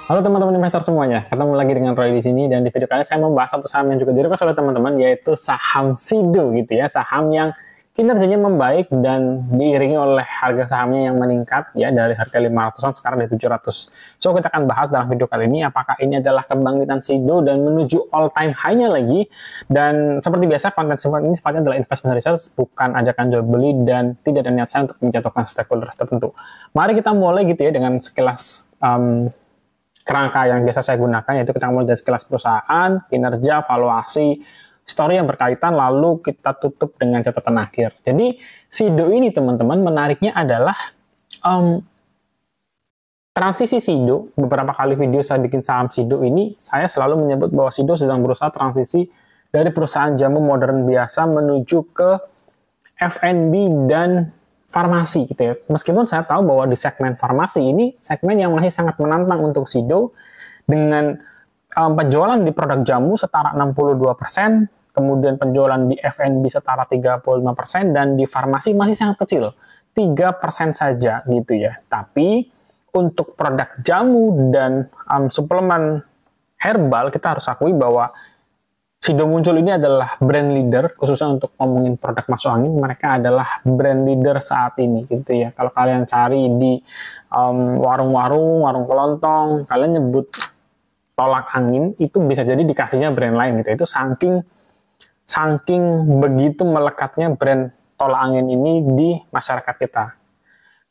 Halo teman-teman investor semuanya, ketemu lagi dengan Roy di sini dan di video kali ini saya membahas satu saham yang juga di-request oleh teman-teman, yaitu saham SIDO gitu ya, saham yang kinerjanya membaik dan diiringi oleh harga sahamnya yang meningkat ya dari harga 500-an sekarang di 700. So kita akan bahas dalam video kali ini apakah ini adalah kebangkitan SIDO dan menuju all time high-nya lagi, dan seperti biasa konten ini sifatnya adalah investment research, bukan ajakan jual beli dan tidak ada niat saya untuk menjatuhkan stakeholder tertentu. Mari kita mulai gitu ya dengan sekilas kerangka yang biasa saya gunakan, yaitu kita mulai dari sekilas perusahaan, kinerja, valuasi, story yang berkaitan, lalu kita tutup dengan catatan akhir. Jadi SIDO ini teman-teman menariknya adalah transisi SIDO. Beberapa kali video saya bikin saham SIDO ini, saya selalu menyebut bahwa SIDO sedang berusaha transisi dari perusahaan jamu modern biasa menuju ke F&B dan farmasi gitu ya. Meskipun saya tahu bahwa di segmen farmasi ini segmen yang masih sangat menantang untuk SIDO dengan penjualan di produk jamu setara 62%, kemudian penjualan di F&B setara 35%, dan di farmasi masih sangat kecil, 3% saja gitu ya. Tapi untuk produk jamu dan suplemen herbal, kita harus akui bahwa SIDO muncul ini adalah brand leader, khususnya untuk ngomongin produk masuk angin, mereka adalah brand leader saat ini gitu ya. Kalau kalian cari di warung-warung, warung kelontong, kalian nyebut tolak angin, itu bisa jadi dikasihnya brand lain gitu. Itu saking begitu melekatnya brand tolak angin ini di masyarakat kita.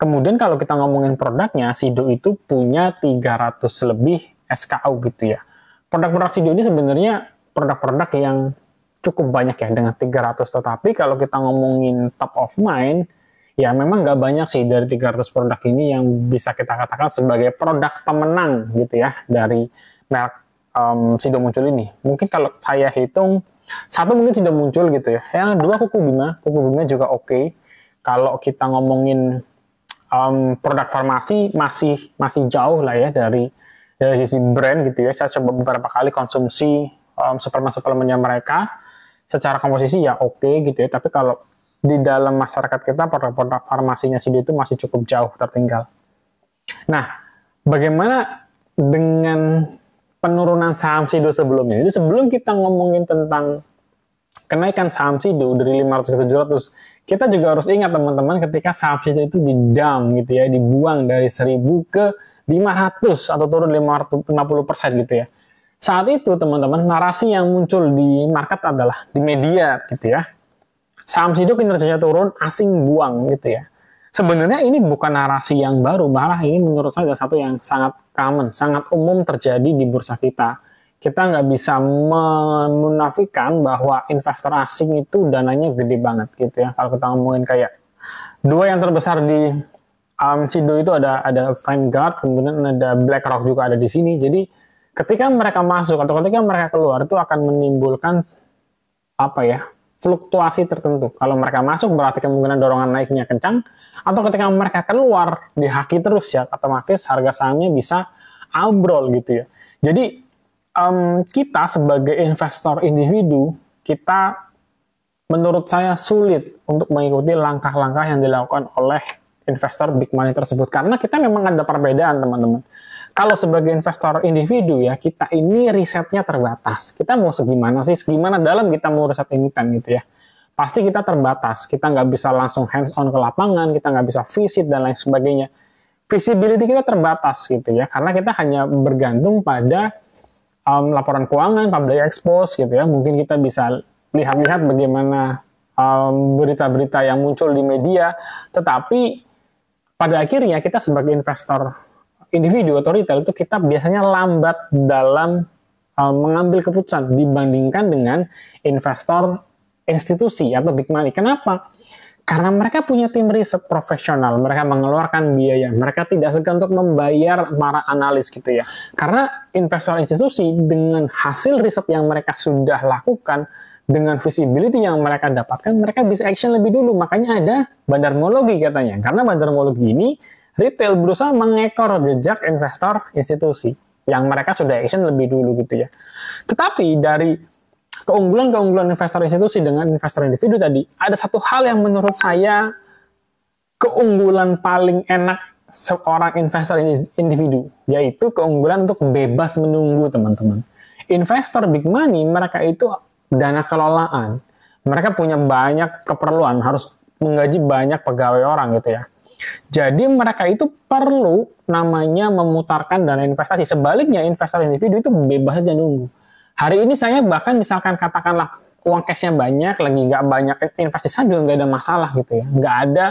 Kemudian kalau kita ngomongin produknya, SIDO itu punya 300 lebih SKU gitu ya. Produk-produk SIDO ini sebenarnya produk-produk yang cukup banyak ya dengan 300, tetapi kalau kita ngomongin top of mind, ya memang nggak banyak sih dari 300 produk ini yang bisa kita katakan sebagai produk pemenang gitu ya dari merek SIDO muncul ini. Mungkin kalau saya hitung, satu mungkin SIDO muncul gitu ya, yang dua Kuku Bima juga oke. Kalau kita ngomongin produk farmasi masih jauh lah ya dari sisi brand gitu ya. Saya coba beberapa kali konsumsi suplemen-suplemennya mereka, secara komposisi ya oke gitu ya, tapi kalau di dalam masyarakat kita produk-produk farmasinya SIDO itu masih cukup jauh tertinggal. Nah, bagaimana dengan penurunan saham SIDO sebelumnya? Jadi sebelum kita ngomongin tentang kenaikan saham SIDO dari 500 ke 700, kita juga harus ingat teman-teman ketika saham SIDO itu di-dump gitu ya, dibuang dari 1000 ke 500 atau turun 50% gitu ya. Saat itu teman-teman, narasi yang muncul di market adalah di media gitu ya. Saham SIDO kinerjanya turun, asing buang gitu ya. Sebenarnya ini bukan narasi yang baru, malah ini menurut saya adalah satu yang sangat common, sangat umum terjadi di bursa kita. Kita nggak bisa memunafikan bahwa investor asing itu dananya gede banget gitu ya. Kalau kita ngomongin kayak dua yang terbesar di SIDO itu ada Vanguard, kemudian ada BlackRock juga ada di sini. Jadi ketika mereka masuk atau ketika mereka keluar itu akan menimbulkan fluktuasi tertentu. Kalau mereka masuk berarti kemungkinan dorongan naiknya kencang, atau ketika mereka keluar dihaki terus ya, otomatis harga sahamnya bisa ambrol gitu ya. Jadi kita sebagai investor individu, kita menurut saya sulit untuk mengikuti langkah-langkah yang dilakukan oleh investor big money tersebut, karena kita memang ada perbedaan teman-teman. Kalau sebagai investor individu ya, kita ini risetnya terbatas. Kita mau segimana sih? Segimana dalam kita mau riset emiten gitu ya. Pasti kita terbatas. Kita nggak bisa langsung hands on ke lapangan, kita nggak bisa visit dan lain sebagainya. Visibility kita terbatas gitu ya, karena kita hanya bergantung pada laporan keuangan, public expose gitu ya. Mungkin kita bisa lihat-lihat bagaimana berita-berita yang muncul di media, tetapi pada akhirnya kita sebagai investor individu atau retail itu kita biasanya lambat dalam mengambil keputusan dibandingkan dengan investor institusi atau big money. Kenapa? Karena mereka punya tim riset profesional, mereka mengeluarkan biaya, mereka tidak segan untuk membayar para analis gitu ya. Karena investor institusi dengan hasil riset yang mereka sudah lakukan, dengan visibility yang mereka dapatkan, mereka bisa action lebih dulu. Makanya ada bandarmologi katanya. Karena bandarmologi ini retail berusaha mengekor jejak investor institusi yang mereka sudah action lebih dulu gitu ya. Tetapi dari keunggulan-keunggulan investor institusi dengan investor individu tadi, ada satu hal yang menurut saya keunggulan paling enak seorang investor individu, yaitu keunggulan untuk bebas menunggu, teman-teman. Investor big money, mereka itu dana kelolaan. Mereka punya banyak keperluan, harus menggaji banyak pegawai orang gitu ya. Jadi mereka itu perlu namanya memutarkan dana investasi. Sebaliknya investor individu itu bebas aja nunggu. Hari ini saya bahkan misalkan katakanlah uang cashnya banyak, lagi nggak banyak investasi saja juga nggak ada masalah gitu ya. Nggak ada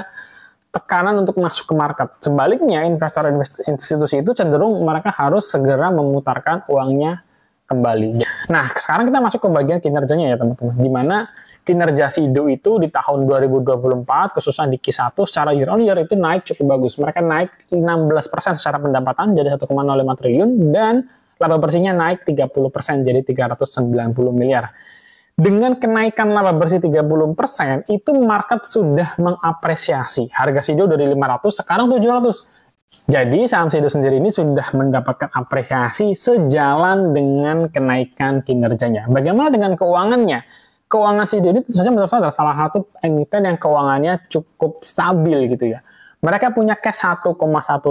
tekanan untuk masuk ke market. Sebaliknya, investor institusi itu cenderung mereka harus segera memutarkan uangnya kembali. Nah, sekarang kita masuk ke bagian kinerjanya ya teman-teman. Di mana kinerja SIDO itu di tahun 2024, khususnya di Q1, secara year on year itu naik cukup bagus. Mereka naik 16% secara pendapatan jadi 1,05 triliun dan laba bersihnya naik 30% jadi 390 miliar. Dengan kenaikan laba bersih 30%, itu market sudah mengapresiasi. Harga SIDO dari 500, sekarang 700. Jadi, saham SIDO sendiri ini sudah mendapatkan apresiasi sejalan dengan kenaikan kinerjanya. Bagaimana dengan keuangannya? Keuangan SIDO ini tentu saja menurut saya adalah salah satu emiten yang keuangannya cukup stabil gitu ya. Mereka punya cash 1,1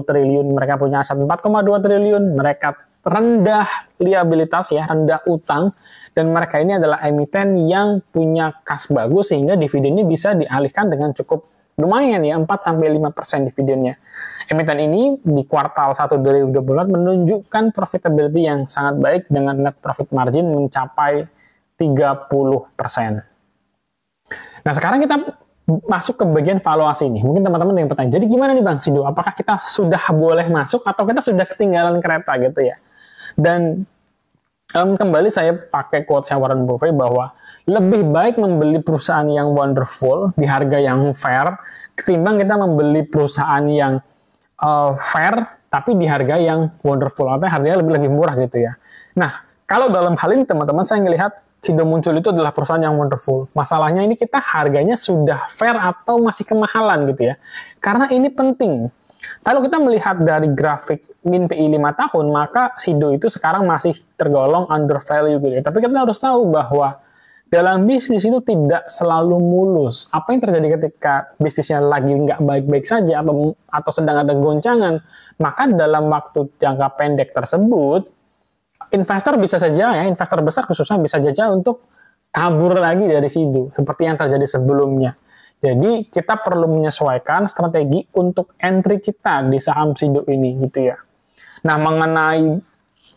triliun, mereka punya aset 4,2 triliun, mereka rendah liabilitas ya, rendah utang, dan mereka ini adalah emiten yang punya kas bagus sehingga dividennya bisa dialihkan dengan cukup lumayan ya, 4-5% dividennya. Emiten ini di kuartal 1 2024 menunjukkan profitability yang sangat baik dengan net profit margin mencapai 30%. Nah, sekarang kita masuk ke bagian valuasi nih. Mungkin teman-teman yang bertanya, jadi gimana nih Bang SIDO? Apakah kita sudah boleh masuk atau kita sudah ketinggalan kereta gitu ya? Dan kembali saya pakai quotes Warren Buffett bahwa lebih baik membeli perusahaan yang wonderful di harga yang fair ketimbang kita membeli perusahaan yang fair tapi di harga yang wonderful, artinya harganya lebih murah gitu ya. Nah, kalau dalam hal ini teman-teman saya melihat SIDO muncul itu adalah perusahaan yang wonderful. Masalahnya ini kita harganya sudah fair atau masih kemahalan gitu ya. Karena ini penting. Kalau kita melihat dari grafik min PI 5 tahun, maka SIDO itu sekarang masih tergolong under value gitu ya. Tapi kita harus tahu bahwa dalam bisnis itu tidak selalu mulus. Apa yang terjadi ketika bisnisnya lagi nggak baik-baik saja atau sedang ada goncangan, maka dalam waktu jangka pendek tersebut, investor bisa saja ya, investor besar khususnya bisa saja untuk kabur lagi dari SIDO, seperti yang terjadi sebelumnya. Jadi kita perlu menyesuaikan strategi untuk entry kita di saham SIDO ini gitu ya. Nah, mengenai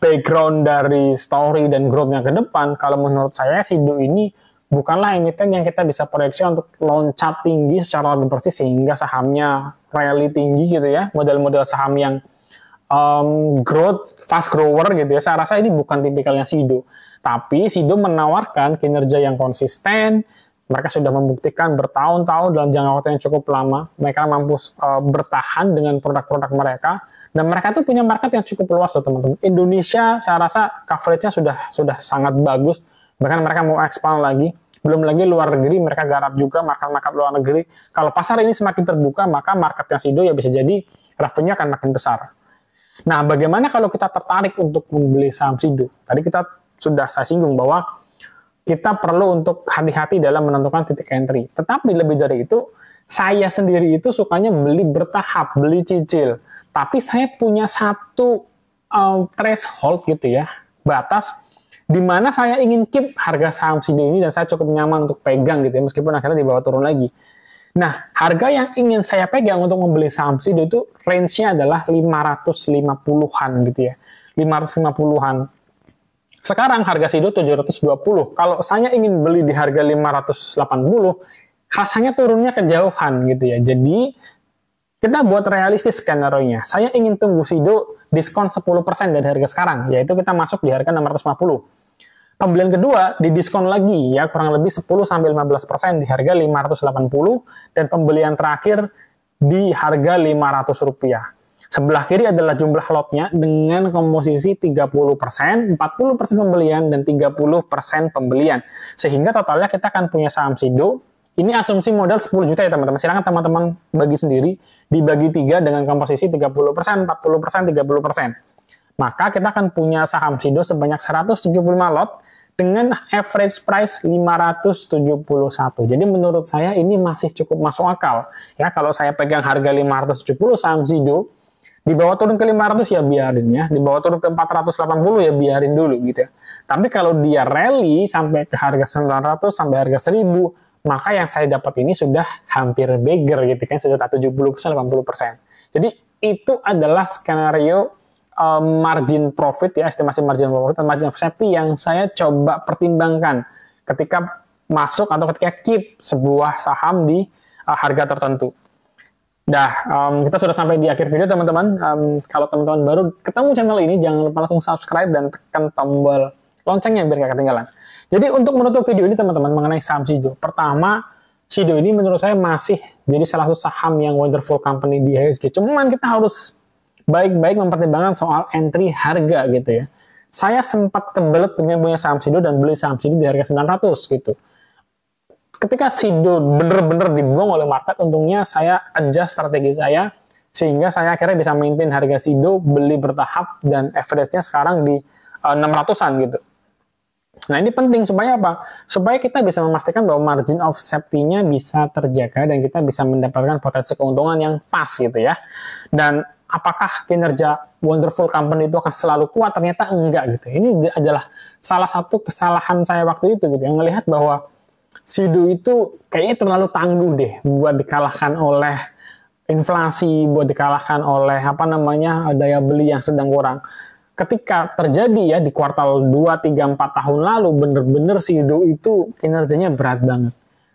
background dari story dan growth-nya ke depan, kalau menurut saya SIDO ini bukanlah emiten yang kita bisa proyeksi untuk loncat tinggi secara lebih bersih sehingga sahamnya rally tinggi gitu ya. Model-model saham yang growth, fast grower gitu ya. Saya rasa ini bukan tipikalnya SIDO. Tapi SIDO menawarkan kinerja yang konsisten. Mereka sudah membuktikan bertahun-tahun dalam jangka waktu yang cukup lama. Mereka mampu bertahan dengan produk-produk mereka. Dan mereka tuh punya market yang cukup luas loh teman-teman. Indonesia saya rasa coverage-nya sudah sangat bagus. Bahkan mereka mau expand lagi. Belum lagi luar negeri, mereka garap juga market-market luar negeri. Kalau pasar ini semakin terbuka, maka market yang SIDO ya bisa jadi revenue akan makin besar. Nah, bagaimana kalau kita tertarik untuk membeli saham SIDO? Tadi saya singgung bahwa kita perlu untuk hati-hati dalam menentukan titik entry. Tetapi lebih dari itu, saya sendiri itu sukanya beli bertahap, beli cicil. Tapi saya punya satu threshold gitu ya, batas, di mana saya ingin keep harga saham SIDO ini dan saya cukup nyaman untuk pegang gitu ya, meskipun akhirnya dibawa turun lagi. Nah, harga yang ingin saya pegang untuk membeli saham SIDO itu range-nya adalah 550-an gitu ya. 550-an. Sekarang harga SIDO 720. Kalau saya ingin beli di harga 580, rasanya turunnya kejauhan gitu ya. Jadi, kita buat realistis skenario-nya. Saya ingin tunggu SIDO diskon 10% dari harga sekarang, yaitu kita masuk di harga 650. Pembelian kedua didiskon lagi ya, kurang lebih 10-15% di harga 580 dan pembelian terakhir di harga Rp500. Sebelah kiri adalah jumlah lotnya dengan komposisi 30%, 40% pembelian dan 30% pembelian. Sehingga totalnya kita akan punya saham SIDO. Ini asumsi modal 10 juta ya teman-teman. Silakan teman-teman bagi sendiri, dibagi 3 dengan komposisi 30%, 40%, 30%. Maka kita akan punya saham SIDO sebanyak 175 lot dengan average price 571. Jadi menurut saya ini masih cukup masuk akal. Ya, kalau saya pegang harga 570 saham SIDO, Di bawah turun ke 500 ya biarin ya, di bawah turun ke 480 ya biarin dulu gitu ya. Tapi kalau dia rally sampai ke harga 900 sampai harga 1000, maka yang saya dapat ini sudah hampir beggar gitu kan, sudah 70% 80%. Jadi itu adalah skenario margin profit ya, estimasi margin profit dan margin of safety yang saya coba pertimbangkan ketika masuk atau ketika keep sebuah saham di harga tertentu. Dah, kita sudah sampai di akhir video teman-teman. Kalau teman-teman baru ketemu channel ini, jangan lupa langsung subscribe dan tekan tombol loncengnya biar gak ketinggalan. Jadi untuk menutup video ini teman-teman mengenai saham Sido. Pertama, Sido ini menurut saya masih jadi salah satu saham yang wonderful company di IHSG. Cuman kita harus baik-baik mempertimbangkan soal entry harga gitu ya. Saya sempat kebelet punya saham Sido dan beli saham Sido di harga 900 gitu. Ketika Sido bener-bener dibuang oleh market, untungnya saya adjust strategi saya, sehingga saya akhirnya bisa maintain harga Sido, beli bertahap, dan average-nya sekarang di 600-an gitu. Nah ini penting, supaya apa? Supaya kita bisa memastikan bahwa margin of safety-nya bisa terjaga, dan kita bisa mendapatkan potensi keuntungan yang pas gitu ya. Dan apakah kinerja wonderful company itu akan selalu kuat? Ternyata enggak gitu. Ini adalah salah satu kesalahan saya waktu itu gitu, yang melihat bahwa Sido itu kayaknya terlalu tangguh deh buat dikalahkan oleh inflasi, buat dikalahkan oleh daya beli yang sedang kurang. Ketika terjadi ya di kuartal 2, 3, 4 tahun lalu, bener-bener Sido itu kinerjanya berat banget.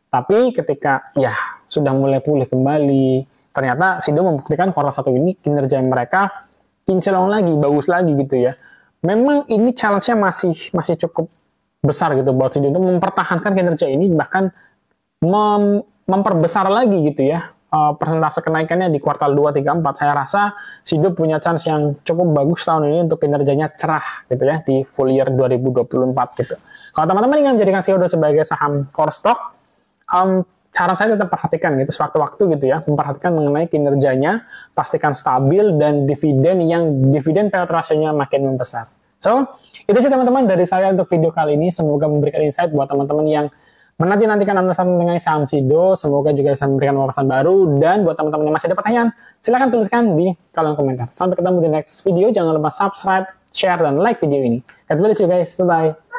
Tapi ketika ya sudah mulai pulih kembali, ternyata Sido membuktikan kuartal 1 ini kinerja mereka kinclong lagi, bagus lagi gitu ya. Memang ini challenge-nya masih cukup besar gitu buat Sido untuk mempertahankan kinerja ini, bahkan memperbesar lagi gitu ya persentase kenaikannya di kuartal 2, 3, 4. Saya rasa Sido punya chance yang cukup bagus tahun ini untuk kinerjanya cerah gitu ya di full year 2024 gitu. Kalau teman-teman ingin menjadikan Sido sebagai saham core stock, saran saya tetap perhatikan gitu sewaktu-waktu gitu ya, memperhatikan mengenai kinerjanya, pastikan stabil, dan dividen payout ratio-nya makin membesar. So, itu sih teman-teman dari saya untuk video kali ini. Semoga memberikan insight buat teman-teman yang menanti-nantikan analisa mengenai saham Sido. Semoga juga bisa memberikan wawasan baru. Dan buat teman-teman yang masih ada pertanyaan, silahkan tuliskan di kolom komentar. Sampai ketemu di next video. Jangan lupa subscribe, share, dan like video ini. God bless you guys. Bye-bye.